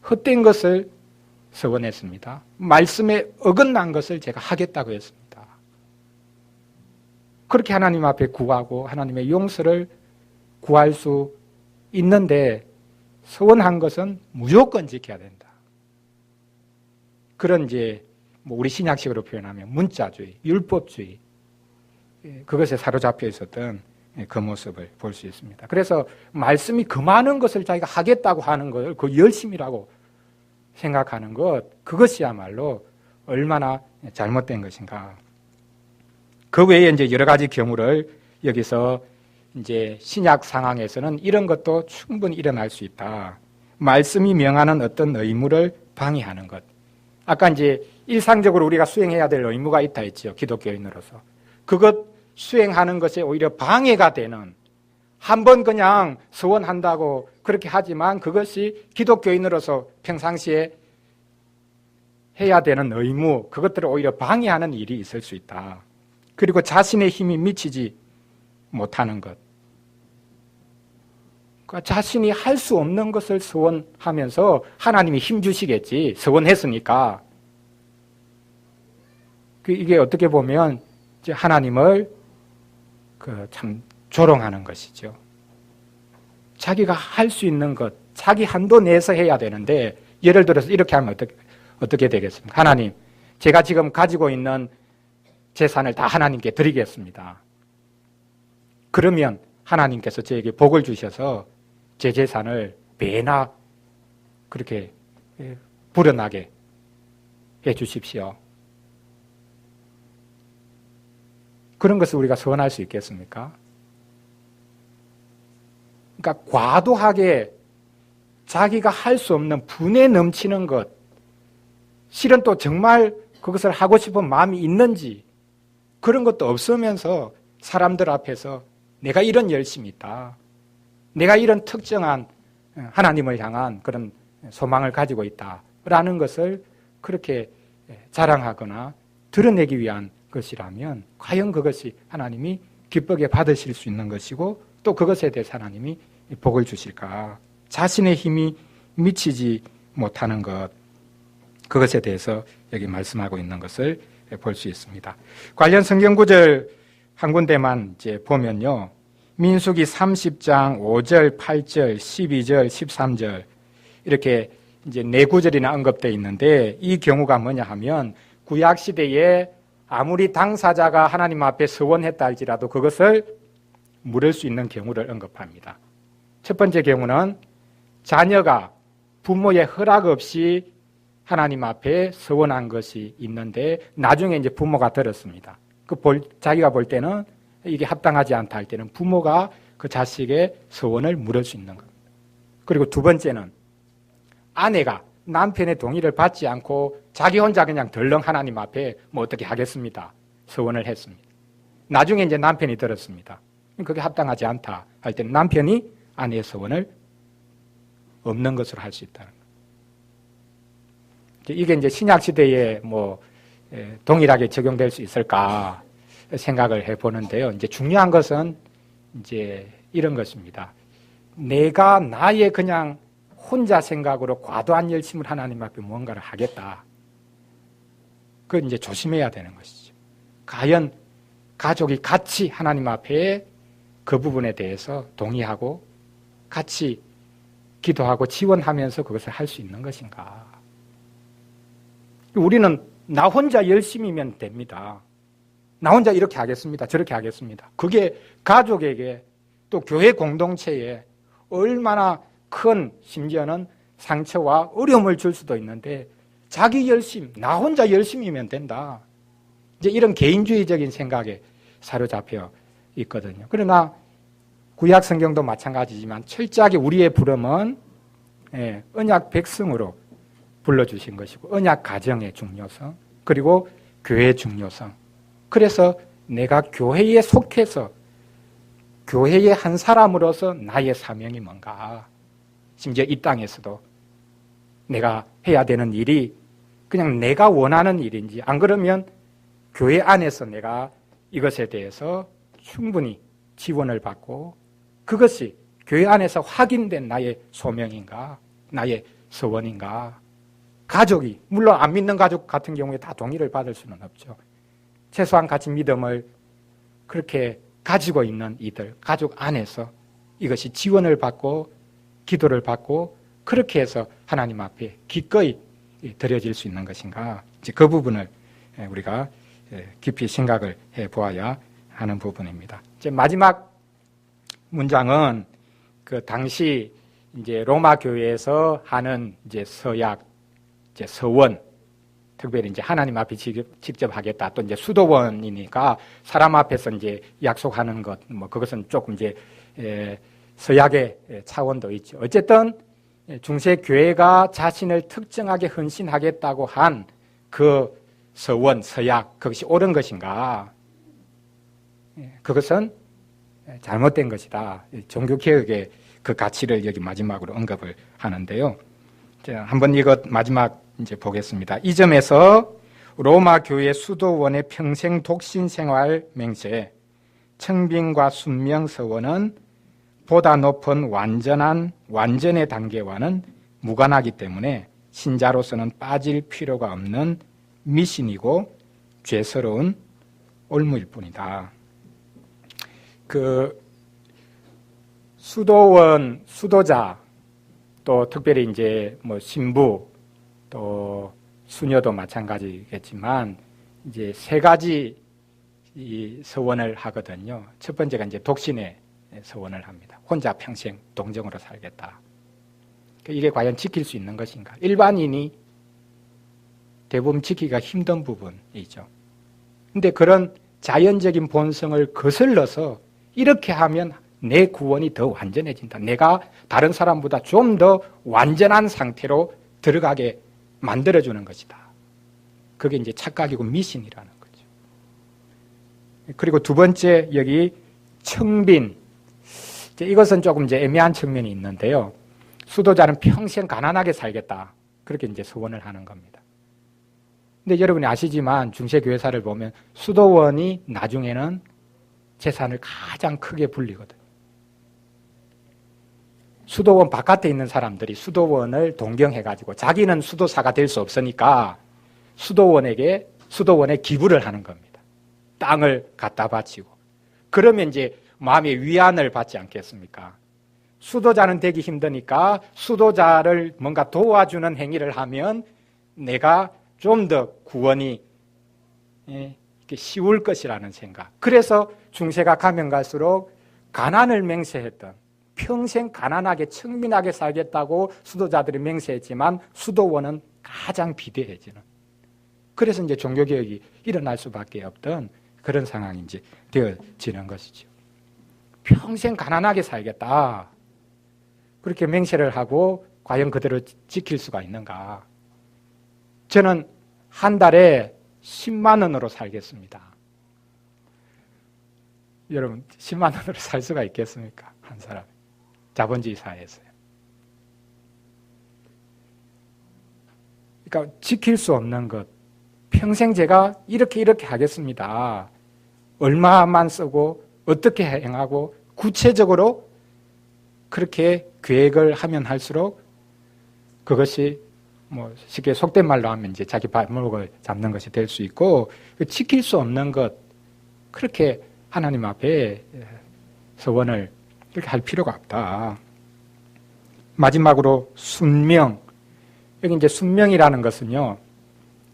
A: 헛된 것을 서원했습니다. 말씀에 어긋난 것을 제가 하겠다고 했습니다. 그렇게 하나님 앞에 구하고 하나님의 용서를 구할 수 있는데 서원한 것은 무조건 지켜야 된다. 그런 이제 우리 신약식으로 표현하면 문자주의, 율법주의 그것에 사로잡혀 있었던 그 모습을 볼 수 있습니다. 그래서 말씀이 그 많은 것을 자기가 하겠다고 하는 것을 그 열심이라고 생각하는 것, 그것이야말로 얼마나 잘못된 것인가. 그 외에 이제 여러 가지 경우를 여기서 이제 신약 상황에서는 이런 것도 충분히 일어날 수 있다. 말씀이 명하는 어떤 의무를 방해하는 것. 아까 이제 일상적으로 우리가 수행해야 될 의무가 있다 했죠. 기독교인으로서. 그것 수행하는 것에 오히려 방해가 되는, 한번 그냥 서원한다고 그렇게 하지만 그것이 기독교인으로서 평상시에 해야 되는 의무, 그것들을 오히려 방해하는 일이 있을 수 있다. 그리고 자신의 힘이 미치지 못하는 것. 그러니까 자신이 할 수 없는 것을 서원하면서 하나님이 힘 주시겠지. 서원했으니까. 이게 어떻게 보면 이제 하나님을 참 조롱하는 것이죠. 자기가 할 수 있는 것, 자기 한도 내에서 해야 되는데, 예를 들어서 이렇게 하면 어떻게 되겠습니까? 하나님, 제가 지금 가지고 있는 재산을 다 하나님께 드리겠습니다. 그러면 하나님께서 저에게 복을 주셔서 제 재산을 매나 그렇게 불어나게 해 주십시오. 그런 것을 우리가 소원할 수 있겠습니까? 그러니까 과도하게 자기가 할 수 없는 분에 넘치는 것, 실은 또 정말 그것을 하고 싶은 마음이 있는지 그런 것도 없으면서 사람들 앞에서 내가 이런 열심이 있다. 내가 이런 특정한 하나님을 향한 그런 소망을 가지고 있다라는 것을 그렇게 자랑하거나 드러내기 위한 것이라면 과연 그것이 하나님이 기쁘게 받으실 수 있는 것이고 또 그것에 대해서 하나님이 복을 주실까? 자신의 힘이 미치지 못하는 것, 그것에 대해서 여기 말씀하고 있는 것을 볼 수 있습니다. 관련 성경 구절 한 군데만 이제 보면요. 민수기 30장 5절, 8절, 12절, 13절 이렇게 이제 네 구절이나 언급되어 있는데 이 경우가 뭐냐 하면 구약 시대에 아무리 당사자가 하나님 앞에 서원했다 할지라도 그것을 물을 수 있는 경우를 언급합니다. 첫 번째 경우는 자녀가 부모의 허락 없이 하나님 앞에 서원한 것이 있는데 나중에 이제 부모가 들었습니다. 자기가 볼 때는 이게 합당하지 않다 할 때는 부모가 그 자식의 서원을 물을 수 있는 겁니다. 그리고 두 번째는 아내가 남편의 동의를 받지 않고 자기 혼자 그냥 덜렁 하나님 앞에 뭐 어떻게 하겠습니다. 서원을 했습니다. 나중에 이제 남편이 들었습니다. 그게 합당하지 않다 할 때는 남편이 아내의 서원을 없는 것으로 할 수 있다는 거예요. 이게 이제 신약 시대에 뭐 동일하게 적용될 수 있을까 생각을 해보는데요. 이제 중요한 것은 이제 이런 것입니다. 내가 나의 그냥 혼자 생각으로 과도한 열심을 하나님 앞에 무언가를 하겠다. 그건 이제 조심해야 되는 것이죠. 과연 가족이 같이 하나님 앞에 그 부분에 대해서 동의하고 같이 기도하고 지원하면서 그것을 할 수 있는 것인가. 우리는 나 혼자 열심히면 됩니다. 나 혼자 이렇게 하겠습니다. 저렇게 하겠습니다. 그게 가족에게 또 교회 공동체에 얼마나 큰 심지어는 상처와 어려움을 줄 수도 있는데 자기 열심, 나 혼자 열심히면 된다. 이제 이런 개인주의적인 생각에 사로잡혀 있거든요. 그러나 구약 성경도 마찬가지지만 철저하게 우리의 부름은 언약 백성으로 불러주신 것이고 언약 가정의 중요성 그리고 교회의 중요성. 그래서 내가 교회에 속해서 교회의 한 사람으로서 나의 사명이 뭔가, 심지어 이 땅에서도 내가 해야 되는 일이 그냥 내가 원하는 일인지, 안 그러면 교회 안에서 내가 이것에 대해서 충분히 지원을 받고 그것이 교회 안에서 확인된 나의 소명인가, 나의 서원인가. 가족이, 물론 안 믿는 가족 같은 경우에 다 동의를 받을 수는 없죠. 최소한 같이 믿음을 그렇게 가지고 있는 이들, 가족 안에서 이것이 지원을 받고 기도를 받고 그렇게 해서 하나님 앞에 기꺼이 드려질 수 있는 것인가. 이제 그 부분을 우리가 깊이 생각을 해 보아야 하는 부분입니다. 이제 마지막 문장은 그 당시 이제 로마 교회에서 하는 이제 서약, 이제 서원, 특별히 이제 하나님 앞에 직접 하겠다. 또 이제 수도원이니까 사람 앞에서 이제 약속하는 것, 뭐 그것은 조금 이제 서약의 차원도 있죠. 어쨌든 중세 교회가 자신을 특정하게 헌신하겠다고 한 그 서원, 서약, 그것이 옳은 것인가? 그것은 잘못된 것이다. 종교개혁의 그 가치를 여기 마지막으로 언급을 하는데요. 자, 한번 이것 마지막 이제 보겠습니다. 이 점에서 로마 교회 수도원의 평생 독신 생활 맹세, 청빙과 순명 서원은 보다 높은 완전의 단계와는 무관하기 때문에 신자로서는 빠질 필요가 없는 미신이고 죄스러운 올무일 뿐이다. 그 수도원, 수도자, 또 특별히 이제 뭐 신부, 또 수녀도 마찬가지겠지만 이제 세 가지 이 서원을 하거든요. 첫 번째가 이제 독신의 서원을 합니다. 혼자 평생 동정으로 살겠다. 이게 과연 지킬 수 있는 것인가? 일반인이 대부분 지키기가 힘든 부분이죠. 근데 그런 자연적인 본성을 거슬러서 이렇게 하면 내 구원이 더 완전해진다. 내가 다른 사람보다 좀 더 완전한 상태로 들어가게 만들어주는 것이다. 그게 이제 착각이고 미신이라는 거죠. 그리고 두 번째, 여기 청빈. 이것은 조금 이제 애매한 측면이 있는데요. 수도자는 평생 가난하게 살겠다. 그렇게 이제 소원을 하는 겁니다. 근데 여러분이 아시지만 중세교회사를 보면 수도원이 나중에는 재산을 가장 크게 불리거든요. 수도원 바깥에 있는 사람들이 수도원을 동경해가지고 자기는 수도사가 될 수 없으니까 수도원에 기부를 하는 겁니다. 땅을 갖다 바치고. 그러면 이제 마음의 위안을 받지 않겠습니까? 수도자는 되기 힘드니까 수도자를 뭔가 도와주는 행위를 하면 내가 좀 더 구원이 쉬울 것이라는 생각. 그래서 중세가 가면 갈수록 가난을 맹세했던, 평생 가난하게 청민하게 살겠다고 수도자들이 맹세했지만 수도원은 가장 비대해지는, 그래서 이제 종교개혁이 일어날 수밖에 없던 그런 상황이 이제 되어지는 것이죠. 평생 가난하게 살겠다, 그렇게 맹세를 하고 과연 그대로 지킬 수가 있는가? 저는 한 달에 10만 원으로 살겠습니다. 여러분 10만 원으로 살 수가 있겠습니까? 한 사람. 자본주의 사회에서요. 그러니까 지킬 수 없는 것. 평생 제가 이렇게 하겠습니다. 얼마만 쓰고 어떻게 행하고 구체적으로 그렇게 계획을 하면 할수록 그것이 뭐 쉽게 속된 말로 하면 이제 자기 발목을 잡는 것이 될 수 있고, 지킬 수 없는 것, 그렇게 하나님 앞에 서원을 그렇게 할 필요가 없다. 마지막으로 순명. 여기 이제 순명이라는 것은요,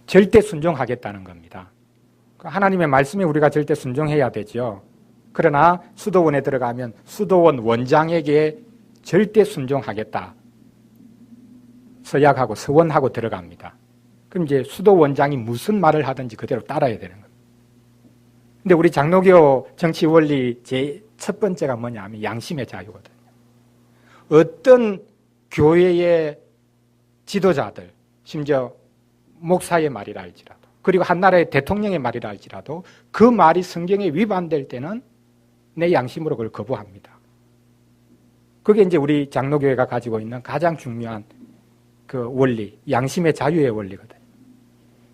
A: 절대 순종하겠다는 겁니다. 하나님의 말씀에 우리가 절대 순종해야 되죠. 그러나 수도원에 들어가면 수도원 원장에게 절대 순종하겠다. 서약하고 서원하고 들어갑니다. 그럼 이제 수도원장이 무슨 말을 하든지 그대로 따라야 되는 겁니다. 근데 우리 장로교 정치 원리 제 첫 번째가 뭐냐 하면 양심의 자유거든요. 어떤 교회의 지도자들, 심지어 목사의 말이라 할지라도, 그리고 한 나라의 대통령의 말이라 할지라도 그 말이 성경에 위반될 때는 내 양심으로 그걸 거부합니다. 그게 이제 우리 장로교회가 가지고 있는 가장 중요한 그 원리, 양심의 자유의 원리거든요.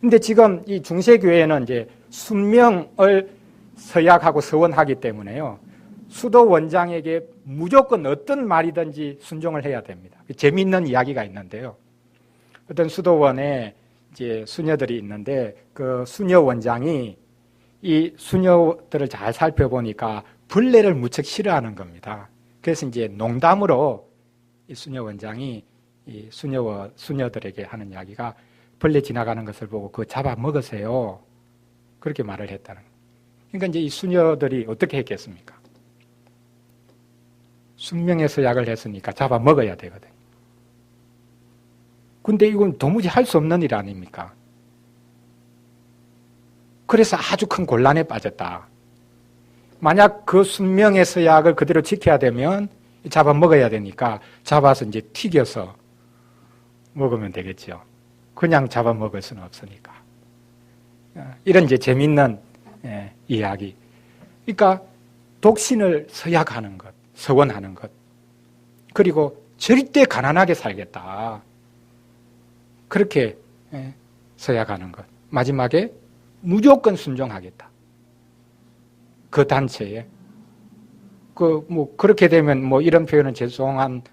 A: 근데 지금 이 중세교회는 이제 순명을 서약하고 서원하기 때문에요, 수도 원장에게 무조건 어떤 말이든지 순종을 해야 됩니다. 재미있는 이야기가 있는데요. 어떤 수도원에 이제 수녀들이 있는데 그 수녀 원장이 이 수녀들을 잘 살펴보니까 벌레를 무척 싫어하는 겁니다. 그래서 이제 농담으로 이 수녀 원장이 이 수녀들에게 하는 이야기가, 벌레 지나가는 것을 보고 그거 잡아 먹으세요. 그렇게 말을 했다는 거예요. 그러니까 이제 이 수녀들이 어떻게 했겠습니까? 순명에서 약을 했으니까 잡아 먹어야 되거든요. 근데 이건 도무지 할 수 없는 일 아닙니까? 그래서 아주 큰 곤란에 빠졌다. 만약 그 순명의 서약을 그대로 지켜야 되면 잡아 먹어야 되니까 잡아서 이제 튀겨서 먹으면 되겠죠. 그냥 잡아 먹을 수는 없으니까. 이런 이제 재밌는 이야기. 그러니까 독신을 서약하는 것, 서원하는 것, 그리고 절대 가난하게 살겠다. 그렇게 서약하는 것. 마지막에 무조건 순종하겠다. 그 단체에. 그렇게 되면 이런 표현은 죄송한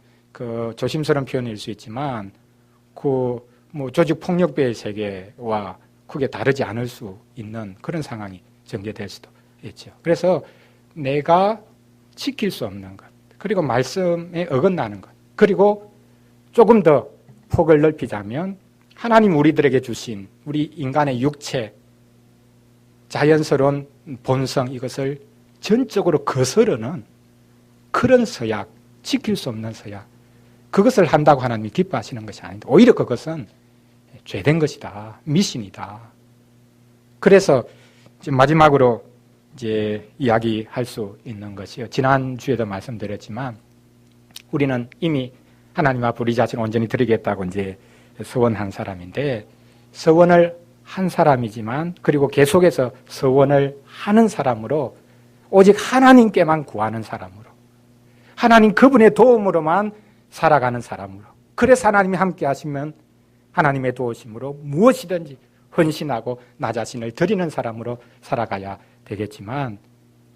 A: 조심스러운 표현일 수 있지만, 조직폭력배의 세계와 크게 다르지 않을 수 있는 그런 상황이 전개될 수도 있죠. 그래서 내가 지킬 수 없는 것, 그리고 말씀에 어긋나는 것, 그리고 조금 더 폭을 넓히자면 하나님 우리들에게 주신 우리 인간의 육체, 자연스러운 본성, 이것을 전적으로 거스르는 그런 서약, 지킬 수 없는 서약, 그것을 한다고 하나님이 기뻐하시는 것이 아닌데 오히려 그것은 죄된 것이다, 미신이다. 그래서 마지막으로 이제 이야기할 수 있는 것이요, 지난주에도 말씀드렸지만 우리는 이미 하나님 앞에 우리 자신을 온전히 드리겠다고 이제 서원한 사람인데, 서원을 한 사람이지만 그리고 계속해서 서원을 하는 사람으로, 오직 하나님께만 구하는 사람으로, 하나님 그분의 도움으로만 살아가는 사람으로, 그래서 하나님이 함께 하시면 하나님의 도우심으로 무엇이든지 헌신하고 나 자신을 드리는 사람으로 살아가야 되겠지만,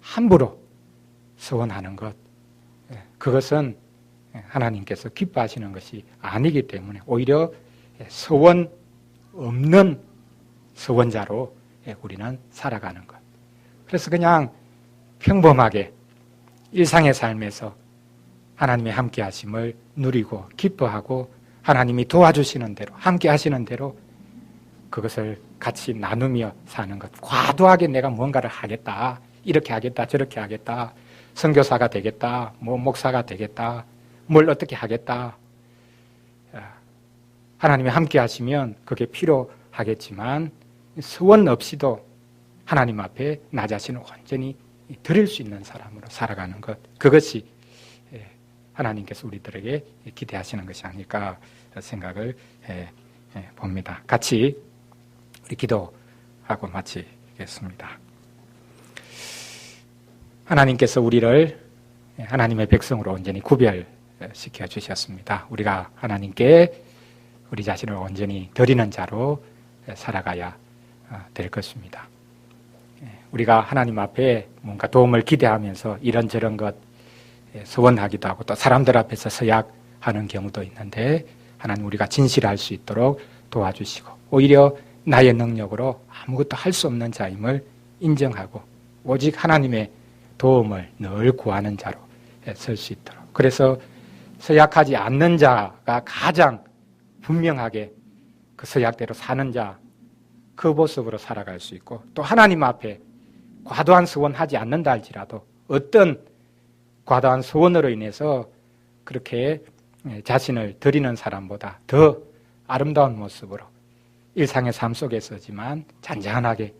A: 함부로 서원하는 것, 그것은 하나님께서 기뻐하시는 것이 아니기 때문에 오히려 서원 없는 서원자로 우리는 살아가는 것. 그래서 그냥 평범하게 일상의 삶에서 하나님의 함께 하심을 누리고 기뻐하고 하나님이 도와주시는 대로, 함께 하시는 대로 그것을 같이 나누며 사는 것. 과도하게 내가 뭔가를 하겠다, 이렇게 하겠다, 저렇게 하겠다, 선교사가 되겠다, 목사가 되겠다, 뭘 어떻게 하겠다. 하나님이 함께 하시면 그게 필요하겠지만 서원 없이도 하나님 앞에 나 자신을 완전히 드릴 수 있는 사람으로 살아가는 것, 그것이 하나님께서 우리들에게 기대하시는 것이 아닐까 생각을 봅니다. 같이 우리 기도하고 마치겠습니다. 하나님께서 우리를 하나님의 백성으로 온전히 구별시켜 주셨습니다. 우리가 하나님께 우리 자신을 온전히 드리는 자로 살아가야 될 것입니다. 우리가 하나님 앞에 뭔가 도움을 기대하면서 이런저런 것 서원하기도 하고 또 사람들 앞에서 서약하는 경우도 있는데 하나님 우리가 진실할 수 있도록 도와주시고 오히려 나의 능력으로 아무것도 할 수 없는 자임을 인정하고 오직 하나님의 도움을 늘 구하는 자로 설 수 있도록 그래서 서약하지 않는 자가 가장 분명하게 그 서약대로 사는 자 그 모습으로 살아갈 수 있고 또 하나님 앞에 과도한 서원하지 않는다 할지라도 어떤 과도한 서원으로 인해서 그렇게 자신을 드리는 사람보다 더 아름다운 모습으로 일상의 삶 속에서지만 잔잔하게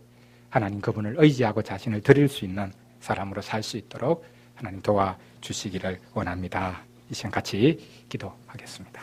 A: 하나님 그분을 의지하고 자신을 드릴 수 있는 사람으로 살 수 있도록 하나님 도와주시기를 원합니다. 이 시간 같이 기도하겠습니다.